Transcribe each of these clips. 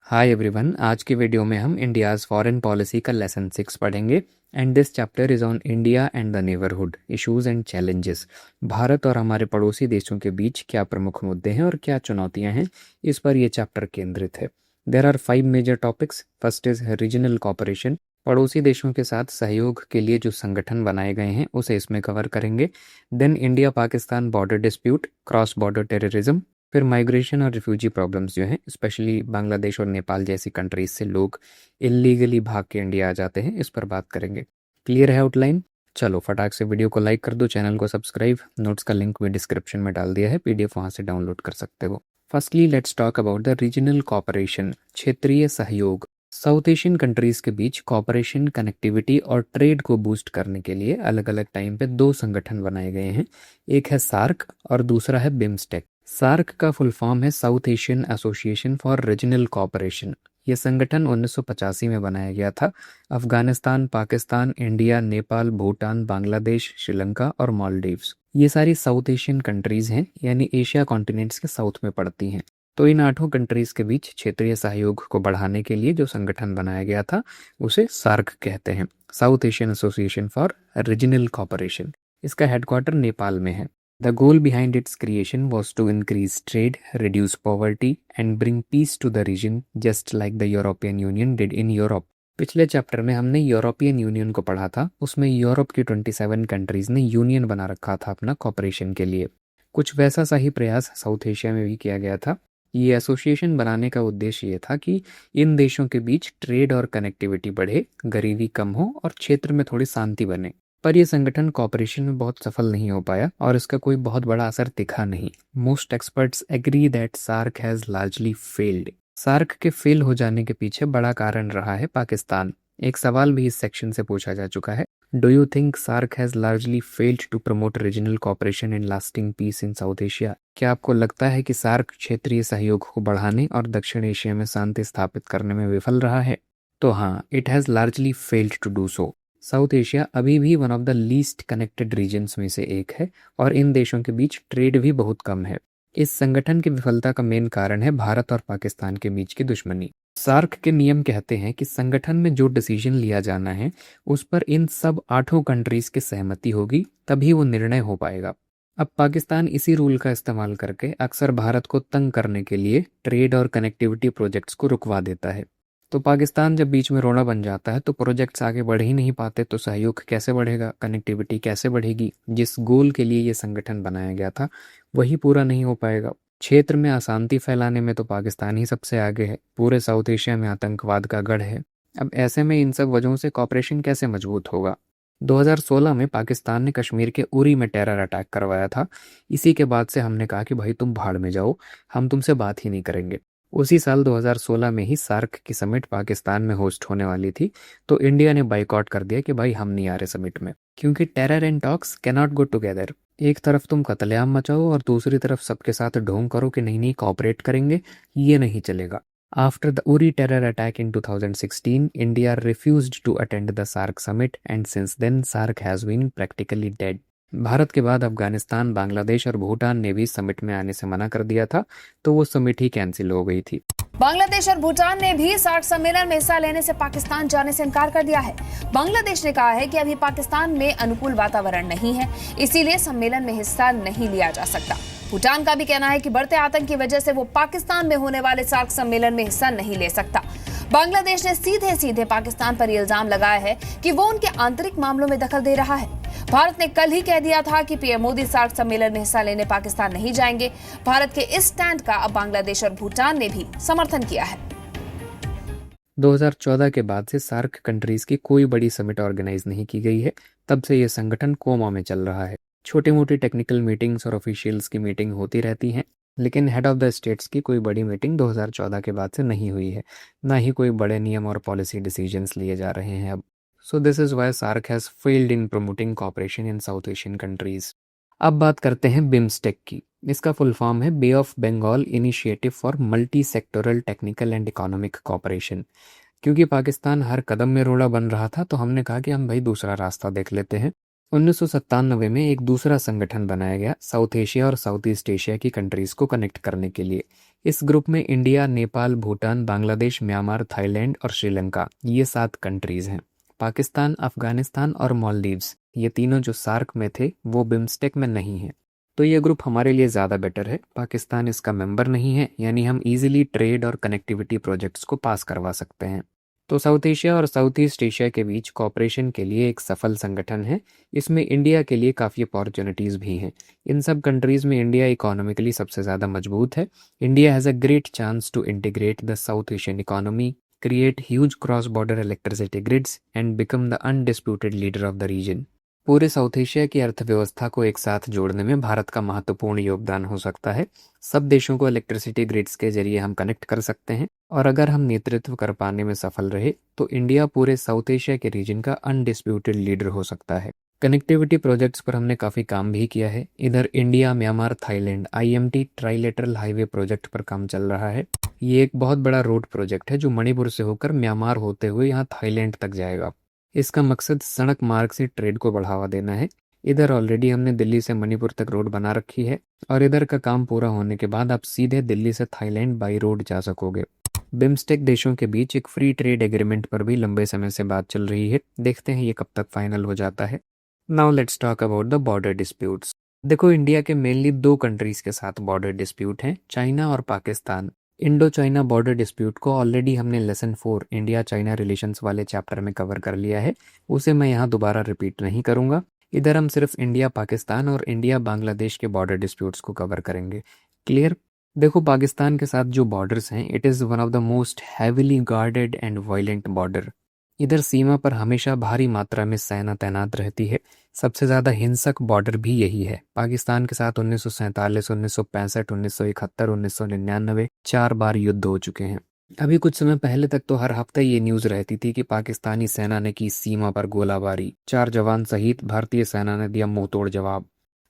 Hi everyone, आज के video में हम इंडियाज़ फॉरेन पॉलिसी का लेसन 6 पढ़ेंगे and this chapter is on India and the neighbourhood issues and challenges. Bharat और हमारे पड़ोसी देशों के बीच क्या प्रमुख मुद्दे हैं और क्या चुनौतियां हैं, इस पर यह चैप्टर केंद्रित है। There are 5 major topics. First is regional cooperation, पड़ोसी देशों के साथ सहयोग के लिए जो संगठन बनाए गए हैं उसे इसमें कवर करेंगे। Then India Pakistan border dispute, cross border terrorism, फिर माइग्रेशन और रिफ्यूजी प्रॉब्लम्स जो हैं, स्पेशली बांग्लादेश और नेपाल जैसी कंट्रीज से लोग इलीगली भाग के इंडिया आ जाते हैं, इस पर बात करेंगे। क्लियर है आउटलाइन? चलो फटाक से वीडियो को लाइक कर दो, चैनल को सब्सक्राइब। नोट्स का लिंक भी डिस्क्रिप्शन में डाल दिया है, पीडीएफ वहां से डाउनलोड कर सकते हो। Firstly let's talk about the regional cooperation, क्षेत्रीय सहयोग। साउथ एशियन कंट्रीज के बीच कॉपरेशन, कनेक्टिविटी और ट्रेड को बूस्ट करने के लिए अलग अलग टाइम पे दो संगठन बनाए गए हैं। एक है सार्क और दूसरा है बिम्स्टेक। सार्क का फुल फॉर्म है South Asian Association for Regional Cooperation. यह संगठन 1985 में बनाया गया था। अफगानिस्तान, पाकिस्तान, इंडिया, नेपाल, भूटान, बांग्लादेश, श्रीलंका और मालदीव्स, ये सारी साउथ एशियन कंट्रीज हैं, यानी एशिया कॉन्टिनेंट्स के साउथ में पड़ती हैं। तो इन 8 कंट्रीज के बीच क्षेत्रीय सहयोग को बढ़ाने के लिए जो संगठन बनाया गया था उसे सार्क कहते हैं, South Asian Association for Regional Cooperation. इसका हेडक्वार्टर नेपाल में है। The goal behind its creation was to increase trade, reduce poverty, and bring peace to the region, just like the European Union did in Europe. पिछले chapter में हमने European union को पढ़ा था, उसमें यूरोप की 27 कंट्रीज ने यूनियन बना रखा था अपना कॉपरेशन के लिए। कुछ वैसा सा ही प्रयास साउथ एशिया में भी किया गया था। ये एसोसिएशन बनाने का उद्देश्य ये था कि इन देशों के बीच ट्रेड और कनेक्टिविटी बढ़े, गरीबी कम हो और क्षेत्र में थोड़ी शांति बने। पर यह संगठन कॉपरेशन में बहुत सफल नहीं हो पाया और इसका कोई बहुत बड़ा असर दिखा नहीं। Most experts agree that SAARC has largely failed. SAARC के फेल हो जाने के पीछे बड़ा कारण रहा है पाकिस्तान। एक सवाल भी इस सेक्शन से पूछा जा चुका है, do you think SAARC has largely failed to promote regional cooperation and lasting peace in South Asia? क्या आपको लगता है कि सार्क क्षेत्रीय सहयोग को बढ़ाने और दक्षिण एशिया में शांति स्थापित करने में विफल रहा है? तो हाँ, it has largely failed to do so. South Asia अभी भी one of the least connected regions में से एक है और इन देशों के बीच ट्रेड भी बहुत कम है। इस संगठन की विफलता का मेन कारण है भारत और पाकिस्तान के बीच की दुश्मनी। सार्क के नियम कहते हैं कि संगठन में जो डिसीजन लिया जाना है उस पर इन सब 8 कंट्रीज की सहमति होगी, तभी वो निर्णय हो पाएगा। अब पाकिस्तान इसी रूल का इस्तेमाल करके अक्सर भारत को तंग करने के लिए ट्रेड और कनेक्टिविटी प्रोजेक्ट्स को रुकवा देता है। तो पाकिस्तान जब बीच में रोड़ा बन जाता है तो प्रोजेक्ट्स आगे बढ़ ही नहीं पाते, तो सहयोग कैसे बढ़ेगा, कनेक्टिविटी कैसे बढ़ेगी? जिस गोल के लिए ये संगठन बनाया गया था वही पूरा नहीं हो पाएगा। क्षेत्र में अशांति फैलाने में तो पाकिस्तान ही सबसे आगे है, पूरे साउथ एशिया में आतंकवाद का गढ़ है। अब ऐसे में इन सब वजहों से कॉपरेशन कैसे मजबूत होगा? 2016 में पाकिस्तान ने कश्मीर के उरी में टेरर अटैक करवाया था। इसी के बाद से हमने कहा कि भाई तुम भाड़ में जाओ, हम तुमसे बात ही नहीं करेंगे। उसी साल 2016 में ही सार्क की समिट पाकिस्तान में होस्ट होने वाली थी, तो इंडिया ने बाइकआउट कर दिया कि भाई हम नहीं आ रहे समिट में, क्योंकि terror and talks cannot go together. एक तरफ तुम कत्लेआम मचाओ और दूसरी तरफ सबके साथ ढोंग करो कि नहीं नहीं कॉपरेट करेंगे, ये नहीं चलेगा। After the Uri terror attack in 2016, India refused to attend the SAARC summit and since then SAARC has been practically dead. Bharat के बाद अफगानिस्तान, बांग्लादेश और भूटान ने भी समिट में आने से मना कर दिया था, तो वो समिट ही कैंसिल हो गई थी। बांग्लादेश और भूटान ने भी सार्क सम्मेलन में हिस्सा लेने से पाकिस्तान जाने से इनकार कर दिया है। बांग्लादेश ने कहा है कि अभी पाकिस्तान में अनुकूल वातावरण नहीं है, इसीलिए सम्मेलन में हिस्सा नहीं लिया जा सकता। भूटान का भी कहना है कि बढ़ते आतंक की वजह से वो पाकिस्तान में होने वाले सार्क सम्मेलन में हिस्सा नहीं ले सकता। बांग्लादेश ने सीधे सीधे पाकिस्तान पर यह इल्जाम लगाया है कि वो उनके आंतरिक मामलों में दखल दे रहा है। भारत ने कल ही कह दिया था कि पीएम मोदी सार्क सम्मेलन में हिस्सा लेने पाकिस्तान नहीं जाएंगे। भारत के इस स्टैंड का अब बांग्लादेश और भूटान ने भी समर्थन किया है। 2014 के बाद से सार्क कंट्रीज की कोई बड़ी समिट ऑर्गेनाइज नहीं की गई है। तब से यह संगठन कोमा में चल रहा है। छोटी मोटी टेक्निकल मीटिंग्स और ऑफिशियल्स की मीटिंग होती रहती हैं, लेकिन हेड ऑफ द स्टेट्स की कोई बड़ी मीटिंग 2014 के बाद से नहीं हुई है। ना ही कोई बड़े नियम और पॉलिसी डिसीजंस लिए जा रहे हैं अब। So this is why SAARC has failed in promoting cooperation in South Asian countries. अब बात करते हैं बिम्स्टेक की। इसका फुल फॉर्म है bay of Bengal initiative for multi sectoral technical and economic cooperation. क्योंकि पाकिस्तान हर कदम में रोड़ा बन रहा था, तो हमने कहा कि हम भाई दूसरा रास्ता देख लेते हैं। 1997 में एक दूसरा संगठन बनाया गया साउथ एशिया और साउथ ईस्ट एशिया की कंट्रीज को कनेक्ट करने के लिए। इस ग्रुप में India, Nepal, Bhutan, Bangladesh, Myanmar, Thailand और श्रीलंका, ये 7 कंट्रीज हैं। पाकिस्तान, अफगानिस्तान और मालदीव्स, ये तीनों जो सार्क में थे वो बिम्स्टेक में नहीं हैं। तो ये ग्रुप हमारे लिए ज़्यादा बेटर है। पाकिस्तान इसका मेंबर नहीं है, यानी हम इजीली ट्रेड और कनेक्टिविटी प्रोजेक्ट्स को पास करवा सकते हैं। तो साउथ एशिया और साउथ ईस्ट एशिया के बीच कॉपरेशन के लिए एक सफल संगठन है। इसमें इंडिया के लिए काफ़ी अपॉर्चुनिटीज़ भी हैं। इन सब कंट्रीज़ में इंडिया इकोनॉमिकली सबसे ज़्यादा मजबूत है। India has a great chance to integrate the South Asian economy, create huge cross-border electricity grids and become the undisputed leader of the region। पूरे साउथ एशिया की अर्थव्यवस्था को एक साथ जोड़ने में भारत का महत्वपूर्ण योगदान हो सकता है। सब देशों को इलेक्ट्रिसिटी ग्रिड्स के जरिए हम कनेक्ट कर सकते हैं, और अगर हम नेतृत्व कर पाने में सफल रहे तो इंडिया पूरे साउथ एशिया के रीजन का अनडिस्प्यूटेड लीडर हो सकता है। कनेक्टिविटी प्रोजेक्ट्स पर हमने काफ़ी काम भी किया है। इधर India, Myanmar, Thailand IMT trilateral highway project पर काम चल रहा है। ये एक बहुत बड़ा रोड प्रोजेक्ट है जो मणिपुर से होकर म्यांमार होते हुए यहाँ थाईलैंड तक जाएगा। इसका मकसद सड़क मार्ग से ट्रेड को बढ़ावा देना है। इधर ऑलरेडी हमने दिल्ली से मणिपुर तक रोड बना रखी है, और इधर का काम पूरा होने के बाद आप सीधे दिल्ली से थाईलैंड बाई रोड जा सकोगे। बिम्स्टेक देशों के बीच एक फ्री ट्रेड एग्रीमेंट पर भी लंबे समय से बात चल रही है। देखते हैं ये कब तक फाइनल हो जाता है। Now let's talk about the border disputes. देखो, इंडिया के मेनली 2 कंट्रीज के साथ बॉर्डर डिस्प्यूट हैं, चाइना और Pakistan. Indo China border dispute को ऑलरेडी हमने लेसन 4 इंडिया चाइना रिलेशंस वाले चैप्टर में कवर कर लिया है, उसे मैं यहाँ दोबारा रिपीट नहीं करूँगा। इधर हम सिर्फ इंडिया पाकिस्तान और इंडिया बांग्लादेश के बॉर्डर डिस्प्यूट्स को कवर करेंगे। क्लियर? देखो, पाकिस्तान के साथ जो बॉर्डर्स हैं, it is one of the most heavily guarded and violent border. इधर सीमा पर हमेशा भारी मात्रा में सेना तैनात रहती है। सबसे ज़्यादा हिंसक बॉर्डर भी यही है। पाकिस्तान के साथ 1947, 1965, 1971, 1999 4 बार युद्ध हो चुके हैं। अभी कुछ समय पहले तक तो हर हफ्ते ये न्यूज़ रहती थी कि पाकिस्तानी सेना ने की सीमा पर गोलाबारी, 4 जवान सहित भारतीय सेना ने दिया मुंहतोड़ जवाब।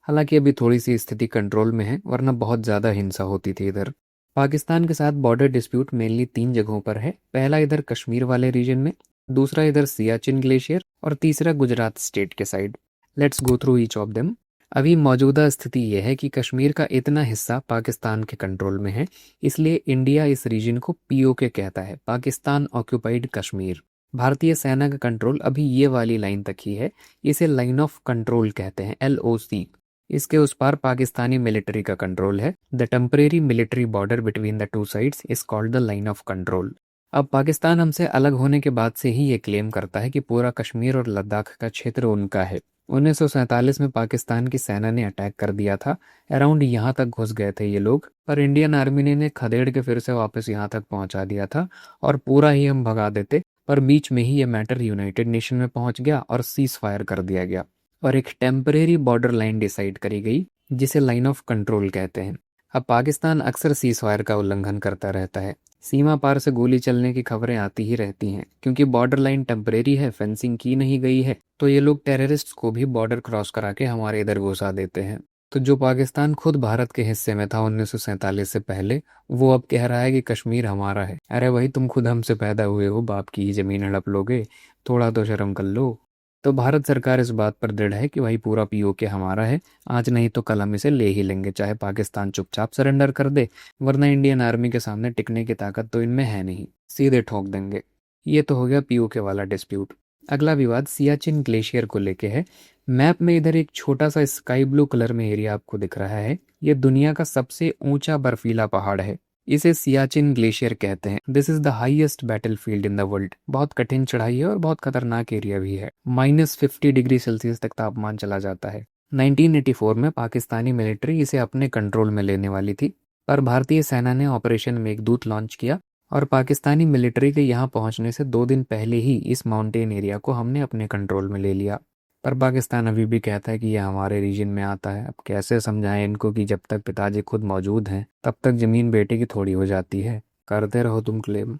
हालांकि अभी थोड़ी सी स्थिति कंट्रोल में है, वरना बहुत ज़्यादा हिंसा होती थी इधर। पाकिस्तान के साथ बॉर्डर डिस्प्यूट मेनली 3 जगहों पर है। पहला इधर कश्मीर वाले रीजन में, दूसरा इधर सियाचिन ग्लेशियर, और तीसरा गुजरात स्टेट के side. Let's go through each of them. अभी मौजूदा स्थिति यह है कि कश्मीर का इतना हिस्सा पाकिस्तान के कंट्रोल में है, इसलिए इंडिया इस रीजन को POK कहता है, पाकिस्तान ऑक्यूपाइड कश्मीर। भारतीय सेना का कंट्रोल अभी ये वाली लाइन तक ही है, इसे लाइन ऑफ कंट्रोल कहते हैं, LOC। इसके उस पार पाकिस्तानी मिलिट्री का कंट्रोल है। The temporary military border between the 2 sides is called the line of control. अब पाकिस्तान हमसे अलग होने के बाद से ही ये क्लेम करता है कि पूरा कश्मीर और लद्दाख का क्षेत्र उनका है। 1947 में पाकिस्तान की सेना ने अटैक कर दिया था। अराउंड यहाँ तक घुस गए थे ये लोग, पर इंडियन आर्मी ने खदेड़ के फिर से वापस यहाँ तक पहुँचा दिया था, और पूरा ही हम भगा देते, पर बीच में ही ये मैटर यूनाइटेड नेशन में पहुँच गया और सीज फायर कर दिया गया, और एक टेम्परेरी बॉर्डर लाइन डिसाइड करी गई जिसे लाइन ऑफ कंट्रोल कहते हैं। अब पाकिस्तान अक्सर सीज फायर का उल्लंघन करता रहता है। सीमा पार से गोली चलने की खबरें आती ही रहती हैं, क्योंकि बॉर्डर लाइन टेम्परेरी है, फेंसिंग की नहीं गई है, तो ये लोग टेररिस्ट्स को भी बॉर्डर क्रॉस करा के हमारे इधर घुसा देते हैं। तो जो पाकिस्तान खुद भारत के हिस्से में था 1947 से पहले, वो अब कह रहा है कि कश्मीर हमारा है। अरे भाई, तुम खुद हमसे पैदा हुए हो, बाप की ही जमीन हड़प लोगे, थोड़ा तो शर्म कर लो। तो भारत सरकार इस बात पर दृढ़ है कि भाई पूरा POK हमारा है, आज नहीं तो कल हम इसे ले ही लेंगे, चाहे पाकिस्तान चुपचाप सरेंडर कर दे, वरना इंडियन आर्मी के सामने टिकने की ताकत तो इनमें है नहीं, सीधे ठोक देंगे। ये तो हो गया POK वाला डिस्प्यूट। अगला विवाद सियाचिन ग्लेशियर को लेके है। मैप में इधर एक छोटा सा स्काई ब्लू कलर में एरिया आपको दिख रहा है, ये दुनिया का सबसे ऊंचा बर्फीला पहाड़ है। इसे सियाचिन ग्लेशियर कहते हैं। This is the highest battlefield in the world. बहुत कठिन चढ़ाई है और बहुत खतरनाक एरिया भी है। -50 डिग्री सेल्सियस तक तापमान चला जाता है। 1984 में पाकिस्तानी मिलिट्री इसे अपने कंट्रोल में लेने वाली थी, पर भारतीय सेना ने ऑपरेशन मेघदूत लॉन्च किया, और पाकिस्तानी मिलिट्री के यहाँ पहुंचने से 2 दिन पहले ही इस माउंटेन एरिया को हमने अपने कंट्रोल में ले लिया। पर पाकिस्तान अभी भी कहता है कि यह हमारे रीजन में आता है। अब कैसे समझाएं इनको कि जब तक पिताजी खुद मौजूद हैं तब तक जमीन बेटे की थोड़ी हो जाती है। करते रहो तुम क्लेम।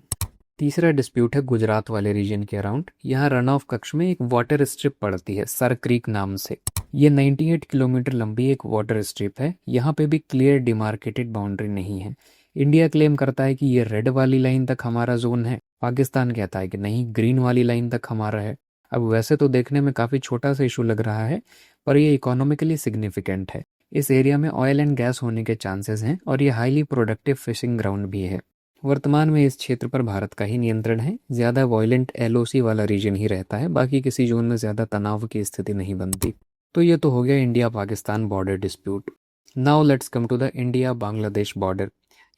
तीसरा डिस्प्यूट है गुजरात वाले रीजन के अराउंड। यहाँ रन ऑफ कक्ष में एक वाटर स्ट्रिप पड़ती है सर क्रीक नाम से। ये 98 किलोमीटर लंबी एक वाटर स्ट्रिप है। यहाँ पे भी क्लियर डिमार्केटेड बाउंड्री नहीं है। इंडिया क्लेम करता है कि ये रेड वाली लाइन तक हमारा जोन है, पाकिस्तान कहता है कि नहीं, ग्रीन वाली लाइन तक हमारा है। अब वैसे तो देखने में काफ़ी छोटा सा इशू लग रहा है, पर ये इकोनॉमिकली सिग्निफिकेंट है। इस एरिया में ऑयल एंड गैस होने के चांसेस हैं और ये हाईली प्रोडक्टिव फिशिंग ग्राउंड भी है। वर्तमान में इस क्षेत्र पर भारत का ही नियंत्रण है, ज़्यादा वायलेंट एलओसी वाला रीजन ही रहता है, बाकी किसी जोन में ज़्यादा तनाव की स्थिति नहीं बनती। तो ये तो हो गया India Pakistan border dispute. Now let's come to the India Bangladesh border.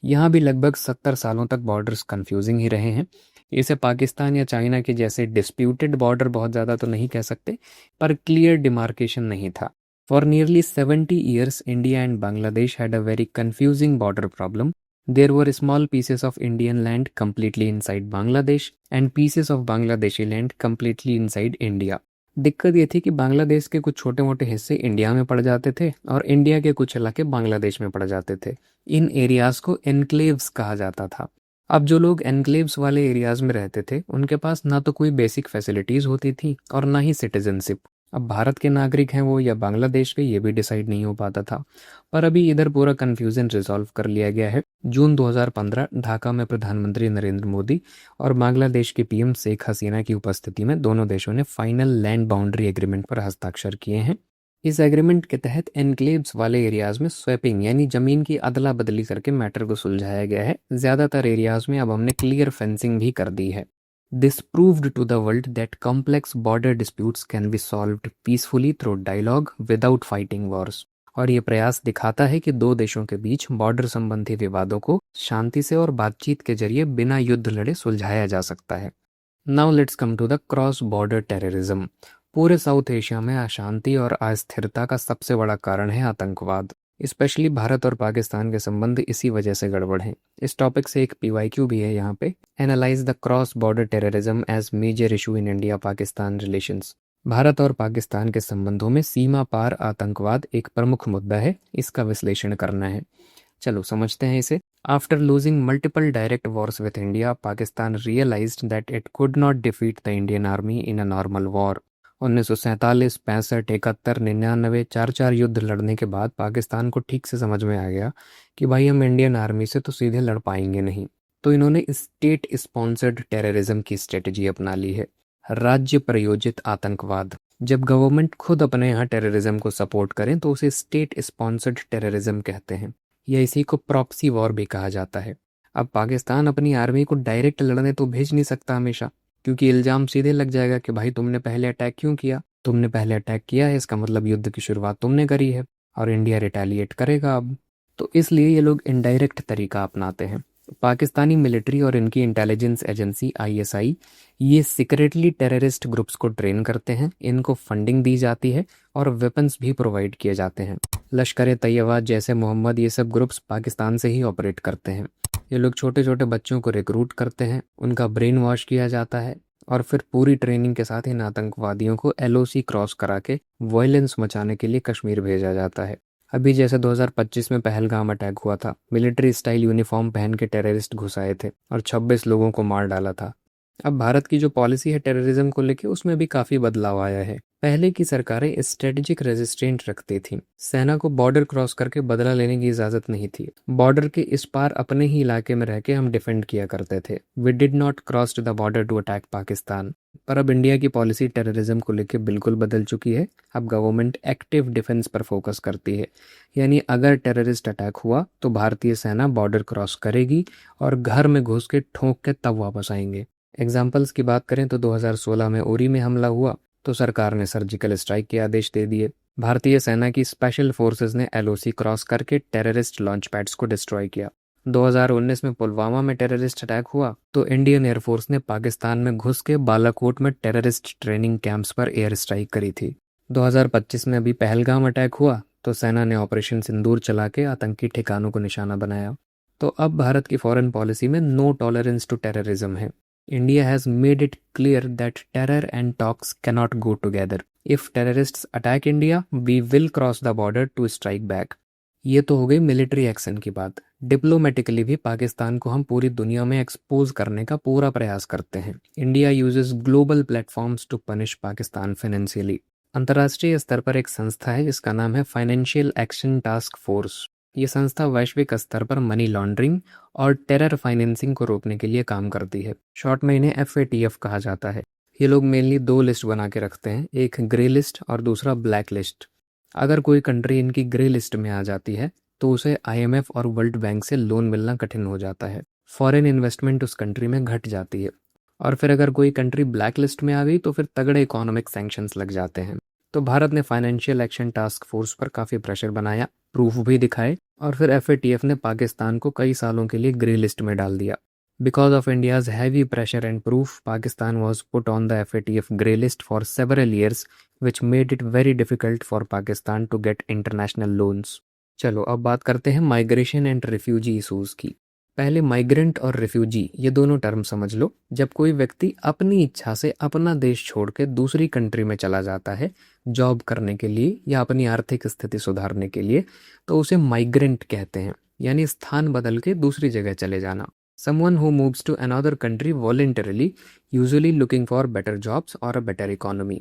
यहाँ भी लगभग 70 सालों तक बॉर्डर्स कंफ्यूजिंग ही रहे हैं। इसे पाकिस्तान या चाइना के जैसे डिस्प्यूटेड बॉर्डर बहुत ज़्यादा तो नहीं कह सकते, पर क्लियर डिमार्केशन नहीं था। For nearly 70 years India and Bangladesh had a very confusing border problem. There were small pieces of Indian land completely inside Bangladesh and pieces of Bangladeshi land completely inside India. दिक्कत ये थी कि बांग्लादेश के कुछ छोटे मोटे हिस्से इंडिया में पड़ जाते थे और इंडिया के कुछ इलाके बांग्लादेश में पड़ जाते थे। इन एरियाज को एनक्लेव्स कहा जाता था। अब जो लोग एनक्लेव्स वाले एरियाज में रहते थे उनके पास ना तो कोई बेसिक फैसिलिटीज होती थी और ना ही सिटीजनशिप। अब भारत के नागरिक हैं वो या बांग्लादेश के, ये भी डिसाइड नहीं हो पाता था। पर अभी इधर पूरा कन्फ्यूजन रिजॉल्व कर लिया गया है। जून 2015 ढाका में प्रधानमंत्री नरेंद्र मोदी और बांग्लादेश के पीएम शेख हसीना की उपस्थिति में दोनों देशों ने फाइनल लैंड बाउंड्री एग्रीमेंट पर हस्ताक्षर किए हैं। इस एग्रीमेंट के तहत एनक्लेव्स वाले एरियाज में स्वैपिंग यानी जमीन की अदला बदली करके मैटर को सुलझाया गया है। ज्यादातर एरियाज में अब हमने क्लियर फेंसिंग भी कर दी है। This proved to the world that complex border disputes can be solved peacefully through dialogue without fighting wars। और ये प्रयास दिखाता है कि दो देशों के बीच बॉर्डर संबंधी विवादों को शांति से और बातचीत के जरिए बिना युद्ध लड़े सुलझाया जा सकता है। Now let's come to the cross border terrorism. पूरे साउथ एशिया में अशांति और अस्थिरता का सबसे बड़ा कारण है आतंकवाद। स्पेशली भारत और पाकिस्तान के संबंध इसी वजह से गड़बड़ हैं। इस टॉपिक से एक पीवाईक्यू भी है यहाँ पे। Analyse the cross border terrorism as major issue in India Pakistan relations. Bharat और पाकिस्तान के संबंधों में सीमा पार आतंकवाद एक प्रमुख मुद्दा है, इसका विश्लेषण करना है। चलो समझते हैं इसे। After losing multiple direct wars with India, Pakistan realised that it could not defeat the Indian army in a normal war. 1947, 65, 71, 99 चार युद्ध लड़ने के बाद पाकिस्तान को ठीक से समझ में आ गया कि भाई हम इंडियन आर्मी से तो सीधे लड़ पाएंगे नहीं। तो इन्होंने स्टेट स्पॉन्सर्ड टेररिज्म की स्ट्रेटजी अपना ली है, राज्य प्रायोजित आतंकवाद। जब गवर्नमेंट खुद अपने यहाँ टेररिज्म को सपोर्ट करें तो उसे स्टेट स्पॉन्सर्ड टेररिज्म कहते हैं, या इसी को प्रॉक्सी वॉर भी कहा जाता है। अब पाकिस्तान अपनी आर्मी को डायरेक्ट लड़ने तो भेज नहीं सकता हमेशा, क्योंकि इल्जाम सीधे लग जाएगा कि भाई तुमने पहले अटैक क्यों किया, तुमने पहले अटैक किया है इसका मतलब युद्ध की शुरुआत तुमने करी है और इंडिया रिटेलिएट करेगा अब। तो इसलिए ये लोग इनडायरेक्ट तरीका अपनाते हैं। पाकिस्तानी मिलिट्री और इनकी इंटेलिजेंस एजेंसी आईएसआई ये सीक्रेटली टेररिस्ट ग्रुप्स को ट्रेन करते हैं, इनको फंडिंग दी जाती है और वेपन्स भी प्रोवाइड किए जाते हैं। लश्कर तैयबा जैसे मोहम्मद ये सब ग्रुप्स पाकिस्तान से ही ऑपरेट करते हैं। ये लोग छोटे छोटे बच्चों को रिक्रूट करते हैं, उनका ब्रेन वॉश किया जाता है और फिर पूरी ट्रेनिंग के साथ इन आतंकवादियों को एलओसी क्रॉस करा के वायलेंस मचाने के लिए कश्मीर भेजा जाता है। अभी जैसे 2025 में पहलगाम अटैक हुआ था, मिलिट्री स्टाइल यूनिफॉर्म पहन के टेररिस्ट घुस आए थे और 26 लोगों को मार डाला था। अब भारत की जो पॉलिसी है टेररिज्म को लेके उसमें भी काफी बदलाव आया है। पहले की सरकारें स्ट्रेटेजिक रेजिस्टेंट रखती थीं। सेना को बॉर्डर क्रॉस करके बदला लेने की इजाजत नहीं थी। बॉर्डर के इस पार अपने ही इलाके में रह के हम डिफेंड किया करते थे। We did not cross the border to attack Pakistan. पर अब इंडिया की पॉलिसी टेररिज्म को लेकर बिल्कुल बदल चुकी है। अब गवर्नमेंट एक्टिव डिफेंस पर फोकस करती है, यानी अगर टेररिस्ट अटैक हुआ तो भारतीय सेना बॉर्डर क्रॉस करेगी और घर में घुस के ठोंक के तब वापस आएंगे। एग्जाम्पल्स की बात करें तो 2016 में उरी में हमला हुआ तो सरकार ने सर्जिकल स्ट्राइक के आदेश दे दिए। भारतीय सेना की स्पेशल फोर्सेस ने एलओसी क्रॉस करके टेररिस्ट लॉन्च पैड्स को डिस्ट्रॉय किया। 2019 में पुलवामा में टेररिस्ट अटैक हुआ तो इंडियन एयरफोर्स ने पाकिस्तान में घुस के बालाकोट में टेररिस्ट ट्रेनिंग कैंप्स पर एयर स्ट्राइक करी थी। 2025 में अभी पहलगाम अटैक हुआ तो सेना ने ऑपरेशन सिंदूर चला के आतंकी ठिकानों को निशाना बनाया। तो अब भारत की फॉरेन पॉलिसी में नो टॉलरेंस टू टेररिज्म है। India has made it clear that terror and talks cannot go together. If terrorists attack India, we will cross the border to strike back. ये तो हो गई मिलिट्री एक्शन की बात। Diplomatically भी पाकिस्तान को हम पूरी दुनिया में एक्सपोज करने का पूरा प्रयास करते हैं। India uses global platforms to punish Pakistan financially. अंतर्राष्ट्रीय स्तर पर एक संस्था है जिसका नाम है फाइनेंशियल एक्शन टास्क फोर्स। ये संस्था वैश्विक स्तर पर मनी लॉन्ड्रिंग और टेरर फाइनेंसिंग को रोकने के लिए काम करती है। शॉर्ट में इन्हें FATF कहा जाता है। ये लोग मेनली दो लिस्ट बना के रखते हैं, एक ग्रे लिस्ट और दूसरा ब्लैक लिस्ट। अगर कोई कंट्री इनकी ग्रे लिस्ट में आ जाती है तो उसे आईएमएफ और वर्ल्ड बैंक से लोन मिलना कठिन हो जाता है, फॉरेन इन्वेस्टमेंट उस कंट्री में घट जाती है। और फिर अगर कोई कंट्री ब्लैक लिस्ट में आ गई तो फिर तगड़े इकोनॉमिक सैंक्शंस लग जाते हैं। तो भारत ने फाइनेंशियल एक्शन टास्क फोर्स पर काफ़ी प्रेशर बनाया, प्रूफ भी दिखाए, और फिर एफएटीएफ ने पाकिस्तान को कई सालों के लिए ग्रे लिस्ट में डाल दिया। Because of India's heavy pressure and proof, Pakistan was put on the FATF grey list for several years, which made it very difficult for Pakistan to get international loans. चलो अब बात करते हैं migration and refugee issues की। पहले migrant और refugee ये दोनों टर्म समझ लो। जब कोई व्यक्ति अपनी इच्छा से अपना देश छोड़ के दूसरी कंट्री में चला जाता है जॉब करने के लिए या अपनी आर्थिक स्थिति सुधारने के लिए, तो उसे माइग्रेंट कहते हैं, यानी स्थान बदल के दूसरी जगह चले जाना। Someone who moves to another country voluntarily, usually looking for better jobs or a better economy.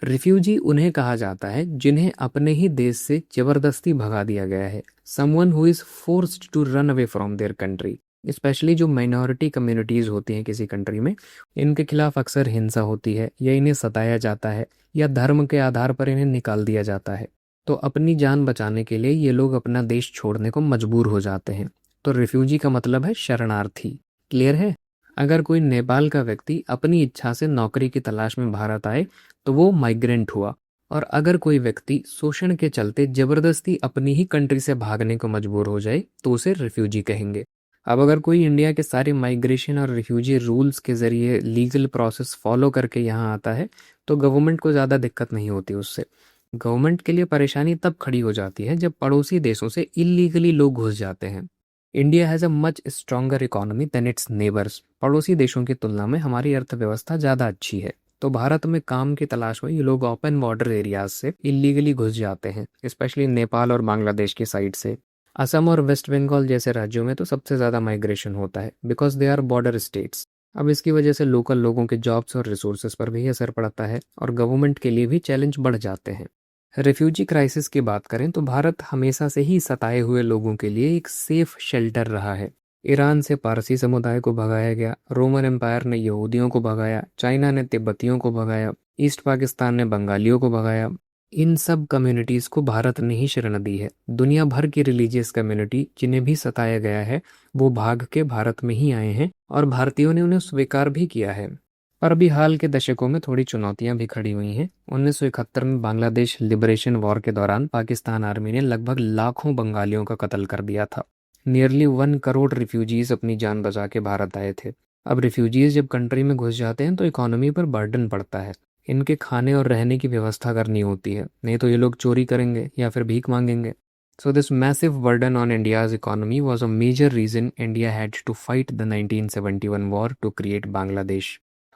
Refugee उन्हें कहा जाता है जिन्हें अपने ही देश से जबरदस्ती भगा दिया गया है। Someone who is forced to run away from their country. Specially जो माइनॉरिटी कम्युनिटीज़ होती हैं किसी कंट्री में, इनके खिलाफ अक्सर हिंसा होती है या इन्हें सताया जाता है या धर्म के आधार पर इन्हें निकाल दिया जाता है। तो अपनी जान बचाने के लिए ये लोग अपना देश छोड़ने को मजबूर हो जाते हैं। तो रिफ्यूजी का मतलब है शरणार्थी। क्लियर है? अगर कोई नेपाल का व्यक्ति अपनी इच्छा से नौकरी की तलाश में भारत आए तो वो माइग्रेंट हुआ, और अगर कोई व्यक्ति शोषण के चलते जबरदस्ती अपनी ही कंट्री से भागने को मजबूर हो जाए तो उसे रिफ्यूजी कहेंगे। अब अगर कोई इंडिया के सारे माइग्रेशन और रिफ्यूजी रूल्स के ज़रिए लीगल प्रोसेस फॉलो करके यहाँ आता है तो गवर्नमेंट को ज़्यादा दिक्कत नहीं होती उससे। गवर्नमेंट के लिए परेशानी तब खड़ी हो जाती है जब पड़ोसी देशों से इलीगली लोग घुस जाते हैं। India has a much stronger economy than its neighbours. पड़ोसी देशों की तुलना में हमारी अर्थव्यवस्था ज़्यादा अच्छी है, तो भारत में काम की तलाश में ये लोग ओपन बॉर्डर एरियाज से इलीगली घुस जाते हैं, स्पेशली नेपाल और बांग्लादेश की साइड से। असम और वेस्ट बंगाल जैसे राज्यों में तो सबसे ज़्यादा माइग्रेशन होता है because they are border states. अब इसकी वजह से लोकल लोगों के जॉब्स और रिसोर्सेज पर भी असर पड़ता है और गवर्नमेंट के लिए भी चैलेंज बढ़ जाते हैं। रेफ्यूजी क्राइसिस की बात करें तो भारत हमेशा से ही सताए हुए लोगों के लिए एक सेफ शेल्टर रहा है। ईरान से पारसी समुदाय को भगाया गया, रोमन एम्पायर ने यहूदियों को भगाया, चाइना ने तिब्बतियों को भगाया, ईस्ट पाकिस्तान ने बंगालियों को भगाया। इन सब कम्युनिटीज़ को भारत ने ही शरण दी है। दुनिया भर की रिलीजियस कम्युनिटी जिन्हें भी सताया गया है वो भाग के भारत में ही आए हैं और भारतीयों ने उन्हें स्वीकार भी किया है। पर अभी हाल के दशकों में थोड़ी चुनौतियां भी खड़ी हुई हैं। 1971 में बांग्लादेश लिबरेशन वॉर के दौरान पाकिस्तान आर्मी ने लगभग लाखों बंगालियों का कत्ल कर दिया था। नियरली 1 करोड़ रिफ्यूजीज अपनी जान बचा के भारत आए थे। अब रिफ्यूजीज जब कंट्री में घुस जाते हैं तो इकोनॉमी पर बर्डन पड़ता है। इनके खाने और रहने की व्यवस्था करनी होती है, नहीं तो ये लोग चोरी करेंगे या फिर भीख मांगेंगे। So this massive burden on India's economy was a major reason India had to fight the 1971 war to create Bangladesh.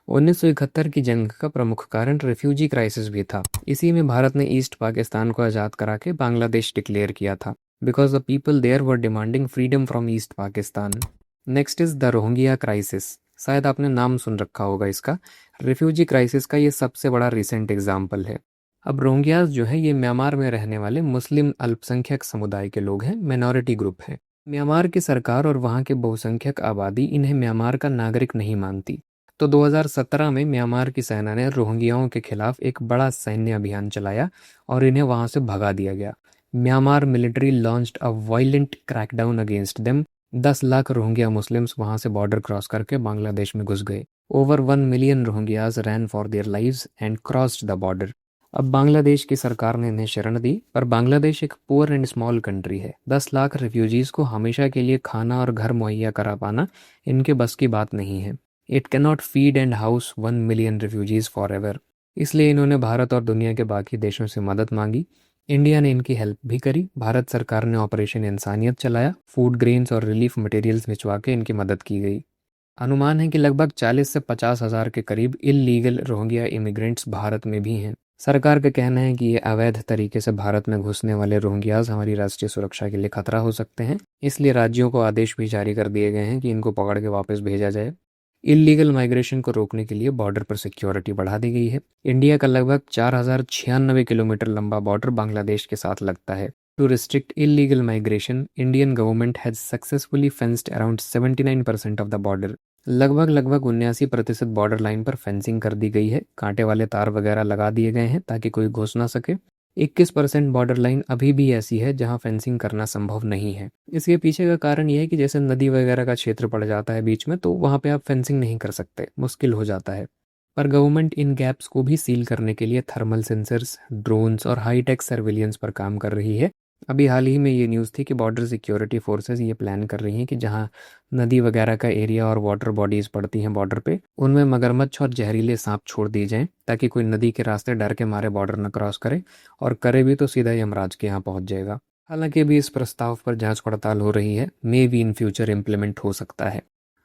1971 की जंग का प्रमुख कारण रिफ्यूजी क्राइसिस भी था। इसी में भारत ने ईस्ट पाकिस्तान को आज़ाद करा के बांग्लादेश डिक्लेयर किया था because the people there were demanding freedom from east Pakistan. Next is the Rohingya crisis. शायद आपने नाम सुन रखा होगा इसका। रिफ्यूजी क्राइसिस का ये सबसे बड़ा रिसेंट एग्जाम्पल है। अब रोहिंग्यास जो है ये म्यांमार में रहने वाले मुस्लिम अल्पसंख्यक समुदाय के लोग हैं, मिनॉरिटी ग्रुप हैं। म्यांमार की सरकार और वहाँ के बहुसंख्यक आबादी इन्हें म्यांमार का नागरिक नहीं मानती। तो 2017 में म्यांमार की सेना ने रोहिंग्याओं के खिलाफ एक बड़ा सैन्य अभियान चलाया और इन्हें वहां से भगा दिया गया। Myanmar military launched a violent crackdown against them. 10 lakh Rohingya Muslims वहां से बॉर्डर क्रॉस करके बांग्लादेश में घुस गए। Over 1 million Rohingyas rain for their lives and crossed the border. अब बांग्लादेश की सरकार ने इन्हें शरण दी, पर बांग्लादेश एक पुअर एंड स्मॉल कंट्री है। 10 लाख रिफ्यूजीज को हमेशा के लिए खाना और घर मुहैया करा पाना इनके बस की बात नहीं है। It can not feed and house 1 million refugees for ever. इसलिए इन्होंने भारत और दुनिया के बाकी देशों से मदद मांगी। इंडिया ने इनकी हेल्प भी करी। भारत सरकार ने ऑपरेशन इंसानियत चलाया, फूड ग्रेन्स और रिलीफ मटेरियल्स भिजवा के इनकी मदद की गई। अनुमान है कि लगभग 40 से 50 हज़ार के करीब इल्लीगल रोहिंग्या इमिग्रेंट्स भारत में भी हैं। सरकार का कहना है कि ये अवैध तरीके से भारत में घुसने वाले रोहिंग्याज हमारी राष्ट्रीय सुरक्षा के लिए खतरा हो सकते हैं। इसलिए राज्यों को आदेश भी जारी कर दिए गए हैं कि इनको पकड़ के वापस भेजा जाए। इलीगल माइग्रेशन को रोकने के लिए बॉर्डर पर सिक्योरिटी बढ़ा दी गई है। इंडिया का लगभग 4096 किलोमीटर लंबा बॉर्डर बांग्लादेश के साथ लगता है। To restrict illegal migration, Indian government has successfully fenced around 79% of the border. लगभग 79% बॉर्डर लाइन पर फेंसिंग कर दी गई है, कांटे वाले तार वगैरह लगा दिए गए हैं ताकि कोई घुस ना सके। 21% बॉर्डर लाइन अभी भी ऐसी है जहां फेंसिंग करना संभव नहीं है। इसके पीछे का कारण यह है कि जैसे नदी वगैरह का क्षेत्र पड़ जाता है बीच में, तो वहां पे आप फेंसिंग नहीं कर सकते, मुश्किल हो जाता है। पर गवर्नमेंट इन गैप्स को भी सील करने के लिए थर्मल सेंसर्स, ड्रोन्स और हाईटेक सर्विलियंस पर काम कर रही है। अभी हाल ही में ये न्यूज़ थी कि बॉर्डर सिक्योरिटी फोर्सेस ये प्लान कर रही हैं कि जहां नदी वगैरह का एरिया और वाटर बॉडीज पड़ती हैं बॉर्डर पे, उनमें मगरमच्छ और जहरीले सांप छोड़ दिए जाएं ताकि कोई नदी के रास्ते डर के मारे बॉर्डर न क्रॉस करे, और करे भी तो सीधा यमराज के यहाँ पहुंच जाएगा। हालांकि अभी इस प्रस्ताव पर जांच पड़ताल हो रही है, may be in future implement हो सकता है।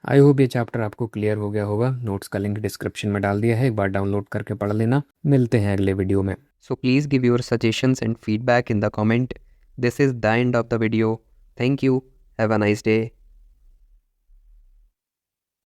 आई होप ये चैप्टर आपको क्लियर हो गया होगा। नोट्स का लिंक डिस्क्रिप्शन में डाल दिया है, एक बार डाउनलोड करके पढ़ लेना। मिलते हैं अगले वीडियो में। So please give your suggestions and feedback in the comment. This is the end of the video. Thank you. Have a nice day.